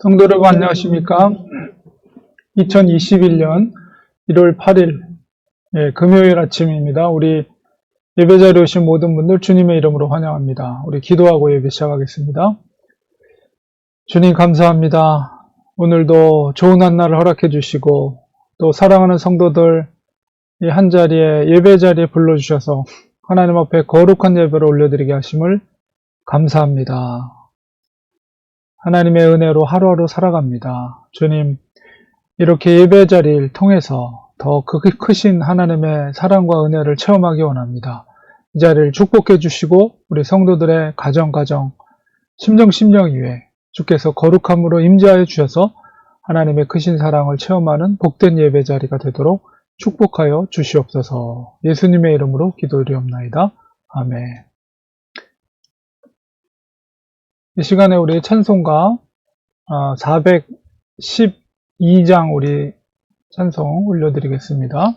성도 여러분 안녕하십니까? 2021년 1월 8일 금요일 아침입니다. 우리 예배자리에 오신 모든 분들 주님의 이름으로 환영합니다. 우리 기도하고 예배 시작하겠습니다. 주님 감사합니다. 오늘도 좋은 한날을 허락해 주시고 또 사랑하는 성도들 이 한자리에 예배자리에 불러주셔서 하나님 앞에 거룩한 예배를 올려드리게 하심을 감사합니다. 하나님의 은혜로 하루하루 살아갑니다. 주님, 이렇게 예배 자리를 통해서 더 크신 하나님의 사랑과 은혜를 체험하기 원합니다. 이 자리를 축복해 주시고 우리 성도들의 가정, 심령 위에 주께서 거룩함으로 임재하여 주셔서 하나님의 크신 사랑을 체험하는 복된 예배 자리가 되도록 축복하여 주시옵소서. 예수님의 이름으로 기도드리옵나이다. 아멘. 이 시간에 우리 찬송가 412장 우리 찬송 올려드리겠습니다.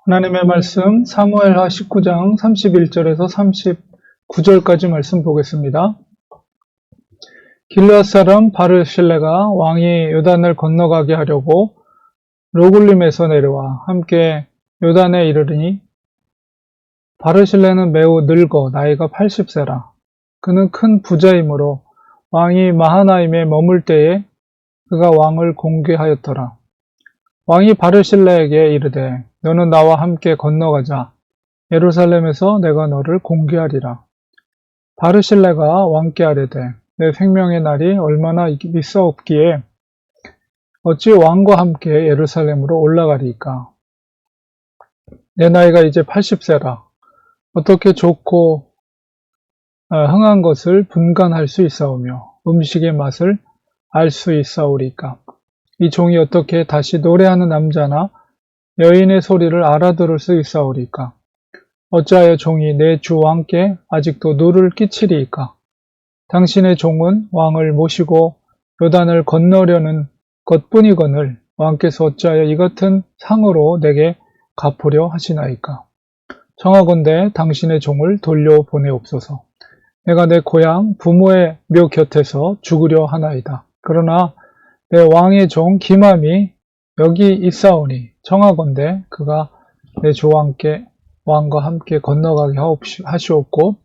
하나님의 말씀 사무엘하 19장 31절에서 39절까지 말씀 보겠습니다. 길르앗 사람 바르실레가 왕이 요단을 건너가게 하려고 로굴림에서 내려와 함께 요단에 이르르니 바르실레는 매우 늙어 나이가 80세라. 그는 큰 부자이므로 왕이 마하나임에 머물 때에 그가 왕을 공개하였더라. 왕이 바르실레에게 이르되 너는 나와 함께 건너가자. 예루살렘에서 내가 너를 공개하리라. 바르실레가 왕께 아뢰되 내 생명의 날이 얼마나 있사옵기에 어찌 왕과 함께 예루살렘으로 올라가리이까. 내 나이가 이제 80세라. 어떻게 좋고 흥한 것을 분간할 수 있사오며 음식의 맛을 알 수 있사오리까. 이 종이 어떻게 다시 노래하는 남자나 여인의 소리를 알아들을 수 있사오리까. 어찌하여 종이 내 주 왕께 아직도 누를 끼치리이까. 당신의 종은 왕을 모시고 요단을 건너려는 것뿐이거늘 왕께서 어찌하여 이 같은 상으로 내게 갚으려 하시나이까. 청하건대 당신의 종을 돌려보내옵소서. 내가 내 고향 부모의 묘 곁에서 죽으려 하나이다. 그러나 내 왕의 종 기맘이 여기 있사오니 청하건대 그가 내 주 왕과 함께 건너가게 하시옵고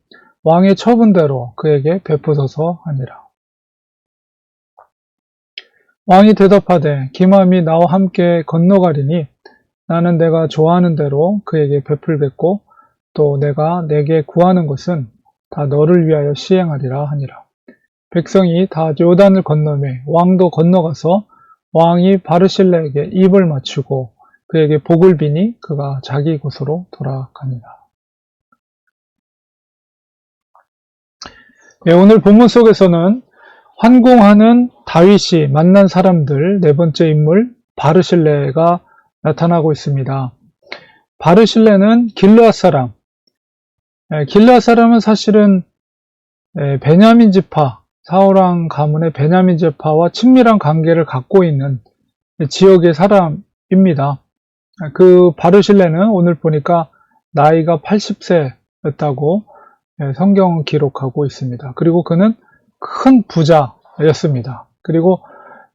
왕의 처분대로 그에게 베푸소서 하니라. 왕이 대답하되 기맘이 나와 함께 건너가리니 나는 내가 좋아하는 대로 그에게 베풀겠고 또 내가 내게 구하는 것은 다 너를 위하여 시행하리라 하니라. 백성이 다 요단을 건너매 왕도 건너가서 왕이 바르실레에게 입을 맞추고 그에게 복을 비니 그가 자기 곳으로 돌아가니라. 네, 오늘 본문 속에서는 환공하는 다윗이 만난 사람들 네 번째 인물 바르실레가 나타나고 있습니다. 바르실레는 길르앗 사람. 길르앗 사람은 사실은 베냐민 지파, 사울왕 가문의 베냐민 지파와 친밀한 관계를 갖고 있는 지역의 사람입니다. 그 바르실레는 오늘 보니까 나이가 80세였다고 성경은 기록하고 있습니다. 그리고 그는 큰 부자였습니다. 그리고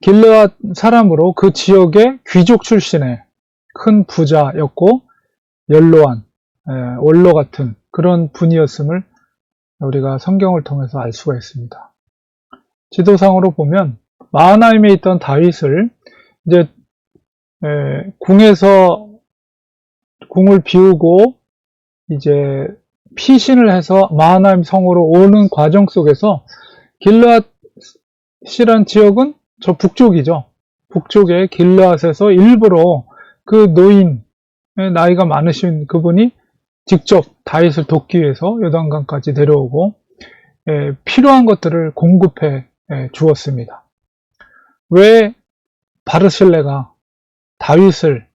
길르앗 사람으로 그 지역의 귀족 출신의 큰 부자였고 연로한 원로 같은 그런 분이었음을 우리가 성경을 통해서 알 수가 있습니다. 지도상으로 보면 마하나임에 있던 다윗을 이제 궁에서 궁을 비우고 이제 피신을 해서 마하나임 성으로 오는 과정 속에서 길르앗이란 지역은 저 북쪽이죠. 북쪽의 길르앗에서 일부러 그 노인, 나이가 많으신 그분이 직접 다윗을 돕기 위해서 요단강까지 내려오고 필요한 것들을 공급해 주었습니다. 왜 바르실레가 다윗을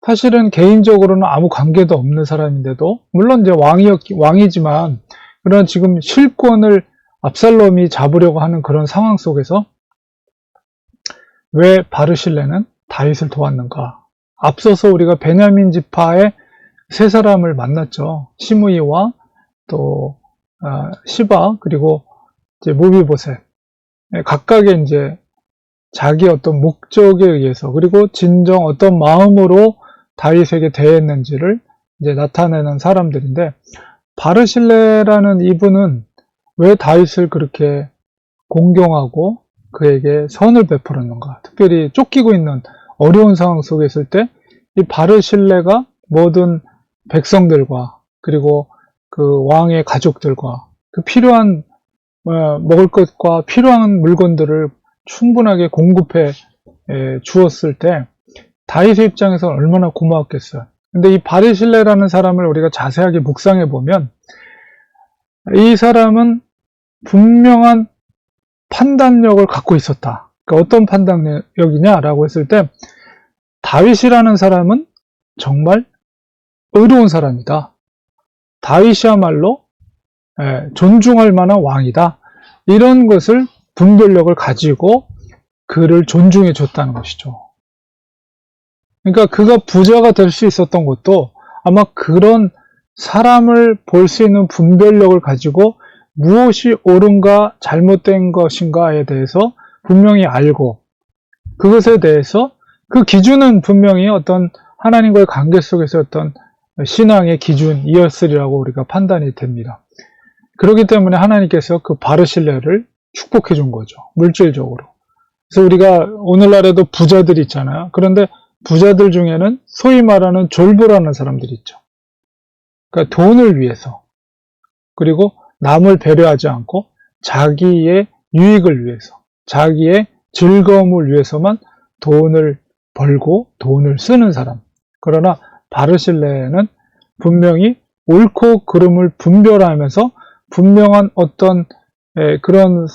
사실은 개인적으로는 아무 관계도 없는 사람인데도 물론 이제 왕이지만 그런 지금 실권을 압살롬이 잡으려고 하는 그런 상황 속에서 왜 바르실레는 다윗을 도왔는가? 앞서서 우리가 베냐민 지파의 세 사람을 만났죠. 시므이와 또 시바 그리고 이제 무비보셋 각각의 이제 자기 어떤 목적에 의해서 그리고 진정 어떤 마음으로 다윗에게 대했는지를 이제 나타내는 사람들인데 바르실레라는 이분은 왜 다윗을 그렇게 공경하고 그에게 선을 베풀었는가? 특별히 쫓기고 있는 어려운 상황 속에 있을 때 이 바르실레가 모든 백성들과 그리고 그 왕의 가족들과 그 필요한 먹을 것과 필요한 물건들을 충분하게 공급해 주었을 때 다윗의 입장에서 얼마나 고마웠겠어요. 근데 이 바르실레라는 사람을 우리가 자세하게 묵상해 보면 이 사람은 분명한 판단력을 갖고 있었다. 그러니까 어떤 판단력이냐라고 했을 때 다윗이라는 사람은 정말 의로운 사람이다. 다윗이야말로 존중할 만한 왕이다. 이런 것을 분별력을 가지고 그를 존중해 줬다는 것이죠. 그러니까 그가 부자가 될 수 있었던 것도 아마 그런 사람을 볼 수 있는 분별력을 가지고 무엇이 옳은가 잘못된 것인가에 대해서 분명히 알고 그것에 대해서 그 기준은 분명히 어떤 하나님과의 관계 속에서 어떤 신앙의 기준이었으리라고 우리가 판단이 됩니다. 그렇기 때문에 하나님께서 그 바르실레를 축복해 준 거죠. 물질적으로. 그래서 우리가 오늘날에도 부자들이 있잖아요. 그런데 부자들 중에는 소위 말하는 졸부라는 사람들이 있죠. 그러니까 돈을 위해서 그리고 남을 배려하지 않고 자기의 유익을 위해서 자기의 즐거움을 위해서만 돈을 벌고 돈을 쓰는 사람. 그러나 바르실레는 분명히 옳고 그름을 분별하면서 분명한 어떤 그런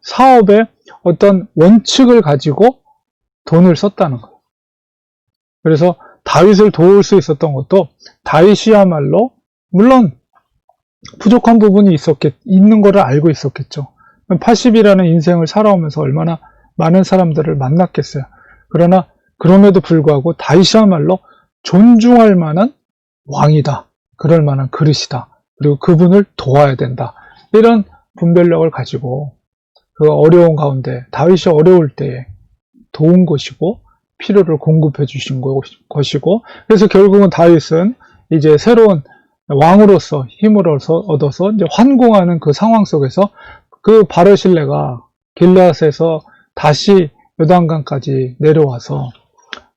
사업의 어떤 원칙을 가지고 돈을 썼다는 거예요. 그래서 다윗을 도울 수 있었던 것도 다윗이야말로 물론 부족한 부분이 있는 것을 알고 있었겠죠. 80이라는 인생을 살아오면서 얼마나 많은 사람들을 만났겠어요. 그러나 그럼에도 불구하고 다윗이야말로 존중할 만한 왕이다. 그럴 만한 그릇이다. 그리고 그분을 도와야 된다. 이런 분별력을 가지고 그 어려운 가운데 다윗이 어려울 때에 도운 것이고 필요를 공급해 주신 것이고 그래서 결국은 다윗은 이제 새로운 왕으로서 힘을 얻어서 이제 환공하는 그 상황 속에서 그 바르실레가 길르앗에서 다시 요단강까지 내려와서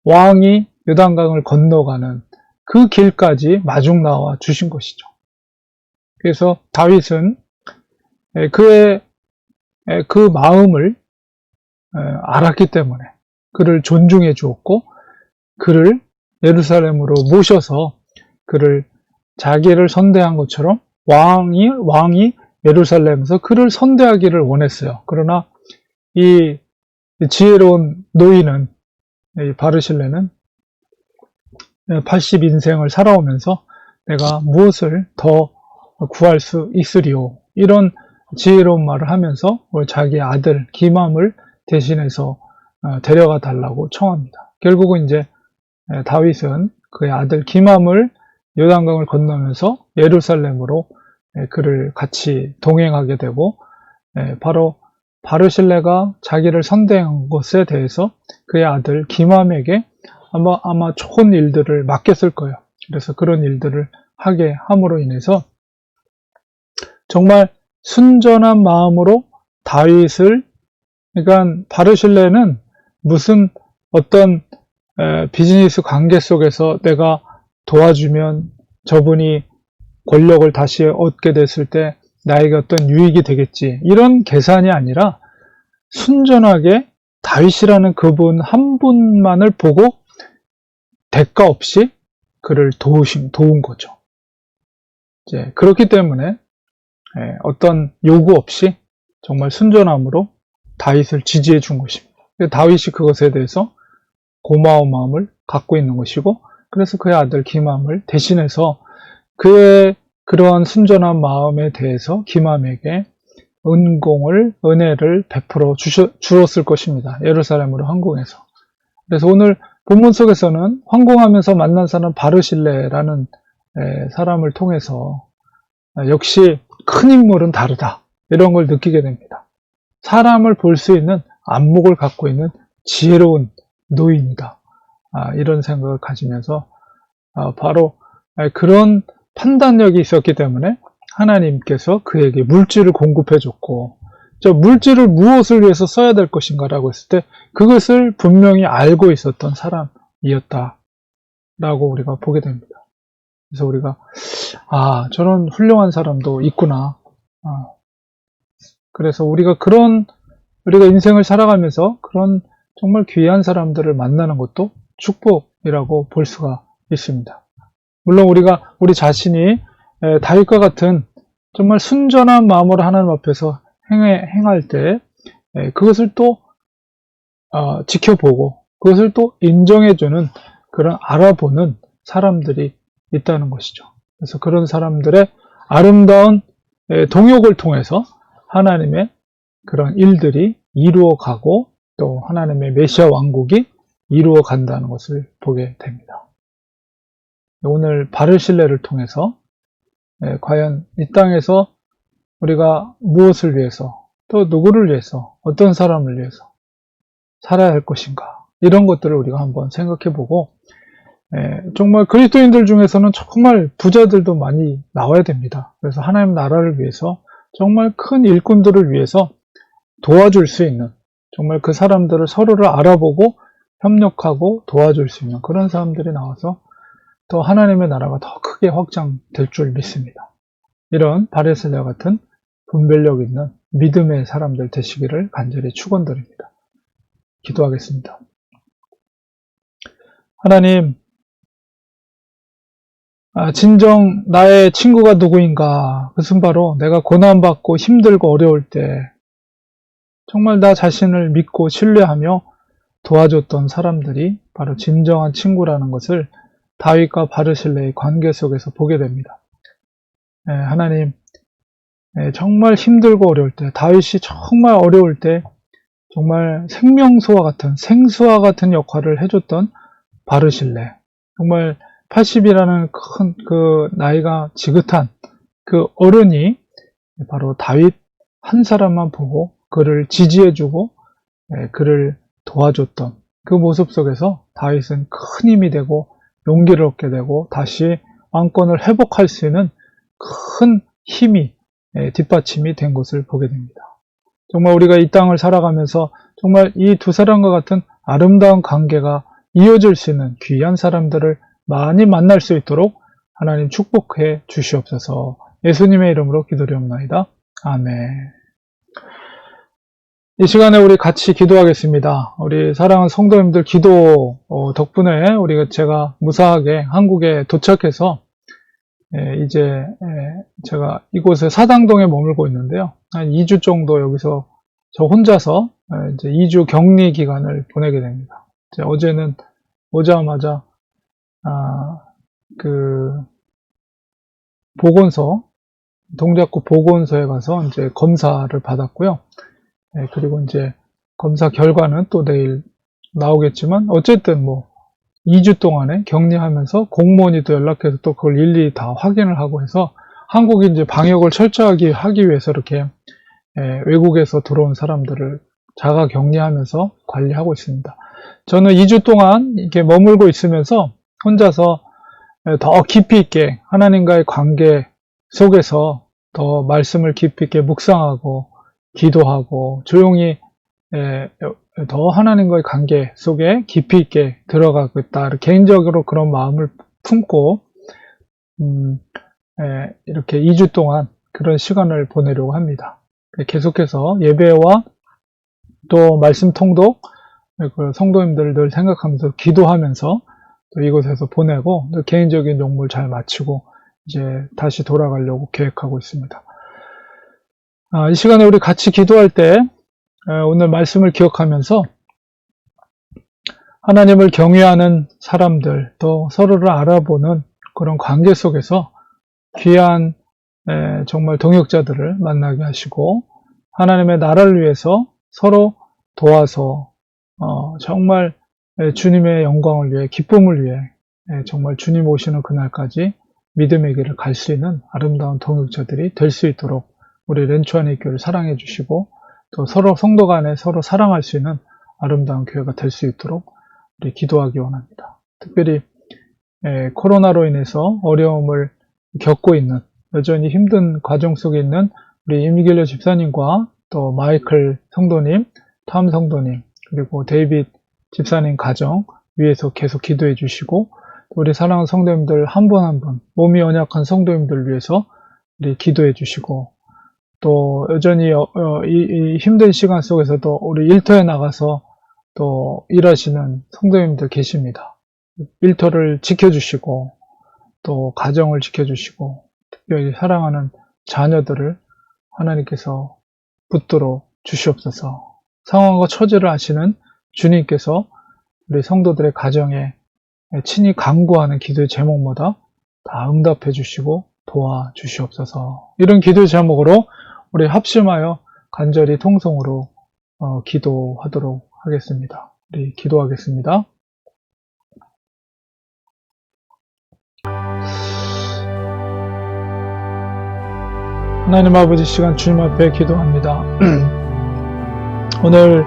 왕이 요단강을 건너가는 그 길까지 마중 나와 주신 것이죠. 그래서 다윗은 그의 그 마음을 알았기 때문에 그를 존중해 주었고 그를 예루살렘으로 모셔서 그를 자기를 선대한 것처럼 왕이 예루살렘에서 그를 선대하기를 원했어요. 그러나 이 지혜로운 노인은 이 바르실레는 80인생을 살아오면서 내가 무엇을 더 구할 수 있으리요 이런 지혜로운 말을 하면서 자기 아들 기맘을 대신해서 데려가 달라고 청합니다. 결국은 이제 다윗은 그의 아들 기맘을 요단강을 건너면서 예루살렘으로 그를 같이 동행하게 되고 바로 바르실레가 자기를 선대한 것에 대해서 그의 아들 기맘에게 아마 좋은 일들을 맡겼을 거예요. 그래서 그런 일들을 하게 함으로 인해서 정말 순전한 마음으로 다윗을 그러니까 바르실레는 무슨 어떤 비즈니스 관계 속에서 내가 도와주면 저분이 권력을 다시 얻게 됐을 때 나에게 어떤 유익이 되겠지 이런 계산이 아니라 순전하게 다윗이라는 그분 한 분만을 보고 대가 없이 그를 도운 거죠. 이제 그렇기 때문에 어떤 요구 없이 정말 순전함으로 다윗을 지지해 준 것입니다. 다윗이 그것에 대해서 고마운 마음을 갖고 있는 것이고 그래서 그의 아들 기맘을 대신해서 그의 그러한 순전한 마음에 대해서 기맘에게 은혜를 베풀어 주었을 것입니다. 예루살렘으로 항공해서. 그래서 오늘 본문 속에서는 항공하면서 만난 사람 바르실레라는 사람을 통해서 역시 큰 인물은 다르다. 이런 걸 느끼게 됩니다. 사람을 볼 수 있는 안목을 갖고 있는 지혜로운 노인이다. 이런 생각을 가지면서 바로 그런 판단력이 있었기 때문에 하나님께서 그에게 물질을 공급해 줬고 저 물질을 무엇을 위해서 써야 될 것인가라고 했을 때 그것을 분명히 알고 있었던 사람이었다라고 우리가 보게 됩니다. 그래서 우리가 저런 훌륭한 사람도 있구나. 그래서 우리가 인생을 살아가면서 그런 정말 귀한 사람들을 만나는 것도 축복이라고 볼 수가 있습니다. 물론 우리 자신이 다윗과 같은 정말 순전한 마음으로 하나님 앞에서 행할 때 그것을 또 지켜보고 그것을 또 인정해주는 그런 알아보는 사람들이 있다는 것이죠. 그래서 그런 사람들의 아름다운 동역을 통해서 하나님의 그런 일들이 이루어가고 또 하나님의 메시아 왕국이 이루어 간다는 것을 보게 됩니다. 오늘 바르실레를 통해서 과연 이 땅에서 우리가 무엇을 위해서, 또 누구를 위해서, 어떤 사람을 위해서 살아야 할 것인가, 이런 것들을 우리가 한번 생각해보고, 정말 그리스도인들 중에서는 정말 부자들도 많이 나와야 됩니다. 그래서 하나님 나라를 위해서 정말 큰 일꾼들을 위해서 도와줄 수 있는, 정말 그 사람들을 서로를 알아보고 협력하고 도와줄 수 있는 그런 사람들이 나와서 또 하나님의 나라가 더 크게 확장될 줄 믿습니다. 이런 바리새인과 같은 분별력 있는 믿음의 사람들 되시기를 간절히 축원드립니다. 기도하겠습니다. 하나님, 진정 나의 친구가 누구인가? 그것은 바로 내가 고난받고 힘들고 어려울 때 정말 나 자신을 믿고 신뢰하며 도와줬던 사람들이 바로 진정한 친구라는 것을 다윗과 바르실레의 관계 속에서 보게 됩니다. 하나님, 정말 힘들고 어려울 때, 다윗이 정말 어려울 때 정말 생명수와 같은, 생수와 같은 역할을 해줬던 바르실레, 정말 80이라는 큰 그 나이가 지긋한 그 어른이 바로 다윗 한 사람만 보고 그를 지지해주고 그를 도와줬던 그 모습 속에서 다윗은 큰 힘이 되고 용기를 얻게 되고 다시 왕권을 회복할 수 있는 큰 힘이 뒷받침이 된 것을 보게 됩니다. 정말 우리가 이 땅을 살아가면서 정말 이 두 사람과 같은 아름다운 관계가 이어질 수 있는 귀한 사람들을 많이 만날 수 있도록 하나님 축복해 주시옵소서. 예수님의 이름으로 기도드리옵나이다. 아멘. 이 시간에 우리 같이 기도하겠습니다. 우리 사랑하는 성도님들 기도 덕분에 제가 무사하게 한국에 도착해서 이제 제가 이곳에 사당동에 머물고 있는데요. 한 2주 정도 여기서 저 혼자서 이제 2주 격리 기간을 보내게 됩니다. 어제는 오자마자 보건소, 동작구 보건소에 가서 이제 검사를 받았고요. 그리고 이제 검사 결과는 또 내일 나오겠지만 어쨌든 2주 동안에 격리하면서 공무원이 또 연락해서 또 그걸 일일이 다 확인을 하고 해서 한국이 이제 방역을 철저하게 하기 위해서 이렇게 외국에서 들어온 사람들을 자가 격리하면서 관리하고 있습니다. 저는 2주 동안 이렇게 머물고 있으면서 혼자서 더 깊이 있게 하나님과의 관계 속에서 더 말씀을 깊이 있게 묵상하고 기도하고 조용히 더 하나님과의 관계 속에 깊이 있게 들어가고 있다. 개인적으로 그런 마음을 품고 이렇게 2주 동안 그런 시간을 보내려고 합니다. 계속해서 예배와 또 말씀 통독, 성도님들을 늘 생각하면서 기도하면서 또 이곳에서 보내고 또 개인적인 용무를 잘 마치고 이제 다시 돌아가려고 계획하고 있습니다. 이 시간에 우리 같이 기도할 때 오늘 말씀을 기억하면서 하나님을 경외하는 사람들 또 서로를 알아보는 그런 관계 속에서 귀한 정말 동역자들을 만나게 하시고 하나님의 나라를 위해서 서로 도와서 정말 주님의 영광을 위해 기쁨을 위해 정말 주님 오시는 그날까지 믿음의 길을 갈 수 있는 아름다운 동역자들이 될 수 있도록 우리 렌추안의 교회를 사랑해 주시고 또 서로 성도 간에 서로 사랑할 수 있는 아름다운 교회가 될 수 있도록 우리 기도하기 원합니다. 특별히 코로나로 인해서 어려움을 겪고 있는 여전히 힘든 과정 속에 있는 우리 임길려 집사님과 또 마이클 성도님, 탐 성도님 그리고 데이빗 집사님 가정 위해서 계속 기도해 주시고 우리 사랑하는 성도님들 한 분 한 분 몸이 연약한 성도님들 위해서 우리 기도해 주시고 또 여전히 이 힘든 시간 속에서도 우리 일터에 나가서 또 일하시는 성도님들 계십니다. 일터를 지켜주시고 또 가정을 지켜주시고 특별히 사랑하는 자녀들을 하나님께서 붙들어 주시옵소서. 상황과 처지를 아시는 주님께서 우리 성도들의 가정에 친히 간구하는 기도의 제목마다 다 응답해 주시고 도와주시옵소서. 이런 기도의 제목으로 우리 합심하여 간절히 통성으로 기도하도록 하겠습니다. 우리 기도하겠습니다. 하나님 아버지 시간 주님 앞에 기도합니다. 오늘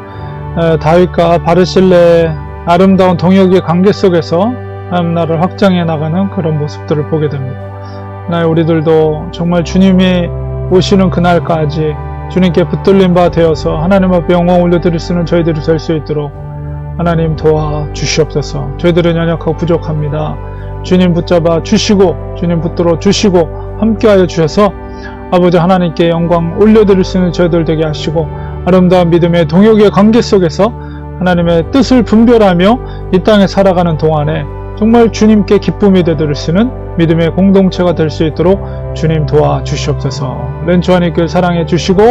다윗과 바르실레의 아름다운 동역의 관계 속에서 하나님 나라를 확장해 나가는 그런 모습들을 보게 됩니다. 하나님 우리들도 정말 주님이 오시는 그날까지 주님께 붙들린 바 되어서 하나님 앞에 영광 올려드릴 수 있는 저희들이 될 수 있도록 하나님 도와주시옵소서. 저희들은 연약하고 부족합니다. 주님 붙잡아 주시고 주님 붙들어 주시고 함께하여 주셔서 아버지 하나님께 영광 올려드릴 수 있는 저희들 되게 하시고 아름다운 믿음의 동역의 관계 속에서 하나님의 뜻을 분별하며 이 땅에 살아가는 동안에 정말 주님께 기쁨이 되드릴 수 있는 믿음의 공동체가 될 수 있도록 주님 도와주시옵소서. 렌초하니께 사랑해 주시고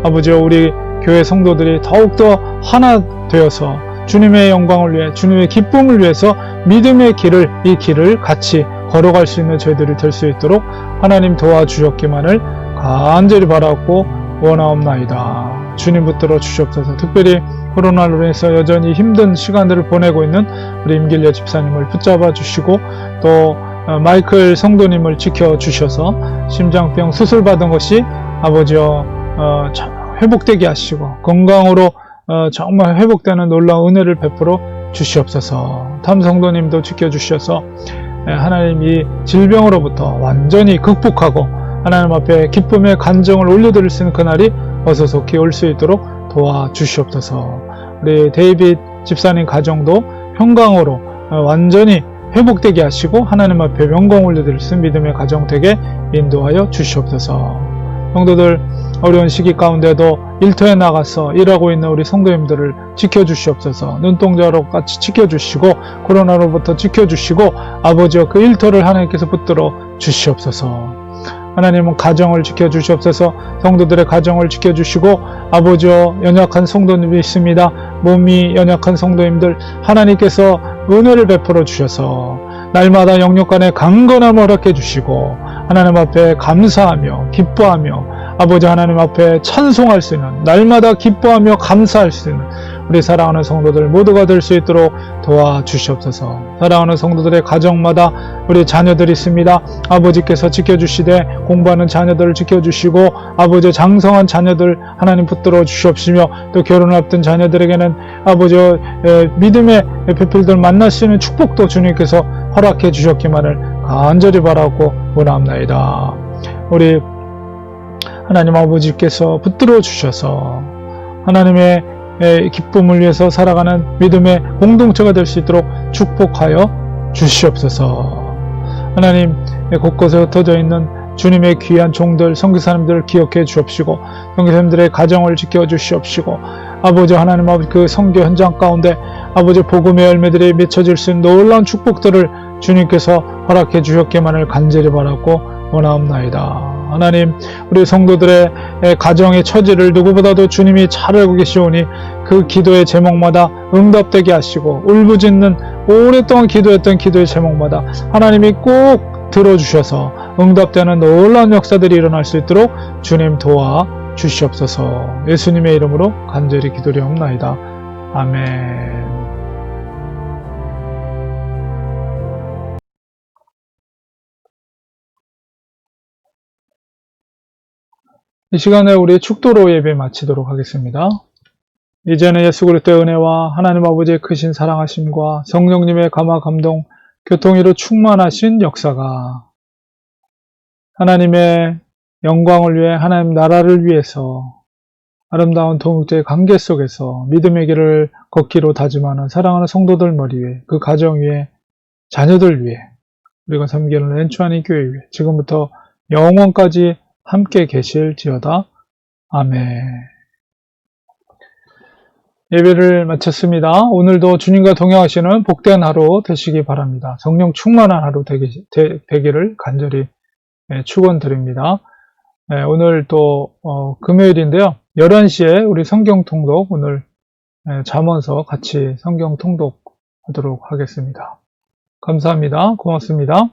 아버지와 우리 교회 성도들이 더욱더 하나 되어서 주님의 영광을 위해 주님의 기쁨을 위해서 믿음의 길을 이 길을 같이 걸어갈 수 있는 저희들이 될 수 있도록 하나님 도와주셨기만을 간절히 바라고 원하옵나이다. 주님 붙들어 주시옵소서. 특별히 코로나로 인해서 여전히 힘든 시간들을 보내고 있는 우리 임길려 집사님을 붙잡아 주시고 또 마이클 성도님을 지켜주셔서 심장병 수술 받은 것이 아버지여 회복되게 하시고 건강으로 정말 회복되는 놀라운 은혜를 베풀어 주시옵소서. 탐 성도님도 지켜주셔서 하나님 이 질병으로부터 완전히 극복하고 하나님 앞에 기쁨의 간정을 올려드릴 수 있는 그날이 어서 속히 올 수 있도록 도와주시옵소서. 우리 데이빗 집사님 가정도 평강으로 완전히 회복되게 하시고 하나님 앞에 영광 올려드릴 수 있는 믿음의 가정 되게 인도하여 주시옵소서. 성도들 어려운 시기 가운데도 일터에 나가서 일하고 있는 우리 성도님들을 지켜주시옵소서. 눈동자로 같이 지켜주시고 코로나로부터 지켜주시고 아버지여 그 일터를 하나님께서 붙들어 주시옵소서. 하나님은 가정을 지켜주시옵소서. 성도들의 가정을 지켜주시고 아버지여 연약한 성도님이 있습니다. 몸이 연약한 성도님들 하나님께서 은혜를 베풀어 주셔서 날마다 영육간에 강건함을 허락해 주시고 하나님 앞에 감사하며 기뻐하며 아버지 하나님 앞에 찬송할 수 있는 날마다 기뻐하며 감사할 수 있는 우리 사랑하는 성도들 모두가 될 수 있도록 도와주시옵소서. 사랑하는 성도들의 가정마다 우리 자녀들이 있습니다. 아버지께서 지켜주시되 공부하는 자녀들을 지켜주시고 아버지 장성한 자녀들 하나님 붙들어 주시옵시며 또 결혼을 앞둔 자녀들에게는 아버지 믿음의 배필들 만날 수 있는 축복도 주님께서 허락해 주셨기만을 간절히 바라고 원합나이다. 우리 하나님 아버지께서 붙들어 주셔서 하나님의 기쁨을 위해서 살아가는 믿음의 공동체가 될 수 있도록 축복하여 주시옵소서. 하나님 곳곳에 흩어져 있는 주님의 귀한 종들 선교사님들을 기억해 주옵시고 선교사님들의 가정을 지켜 주시옵시고 아버지 하나님 아버지 그 선교 현장 가운데 아버지 복음의 열매들이 맺혀질 수 있는 놀라운 축복들을 주님께서 허락해 주셨기만을 간절히 바라고 원하옵나이다. 하나님 우리 성도들의 가정의 처지를 누구보다도 주님이 잘 알고 계시오니 그 기도의 제목마다 응답되게 하시고 울부짖는 오랫동안 기도했던 기도의 제목마다 하나님이 꼭 들어주셔서 응답되는 놀라운 역사들이 일어날 수 있도록 주님 도와 주시옵소서. 예수님의 이름으로 간절히 기도리옵나이다. 아멘. 이 시간에 우리 축도로 예배 마치도록 하겠습니다. 이제는 예수 그리스도의 은혜와 하나님 아버지의 크신 사랑하심과 성령님의 감화 감동 교통이로 충만하신 역사가 하나님의 영광을 위해 하나님 나라를 위해서 아름다운 동역자의 관계 속에서 믿음의 길을 걷기로 다짐하는 사랑하는 성도들 머리 위에 그 가정 위에 자녀들 위에 우리가 섬기는 렌추아니 교회 위에 지금부터 영원까지 함께 계실지어다. 아멘. 예배를 마쳤습니다. 오늘도 주님과 동행하시는 복된 하루 되시기 바랍니다. 성령 충만한 하루 되기를 간절히 축원드립니다. 오늘 또 금요일인데요. 11시에 우리 성경 통독 오늘 잠언서 같이 성경 통독하도록 하겠습니다. 감사합니다. 고맙습니다.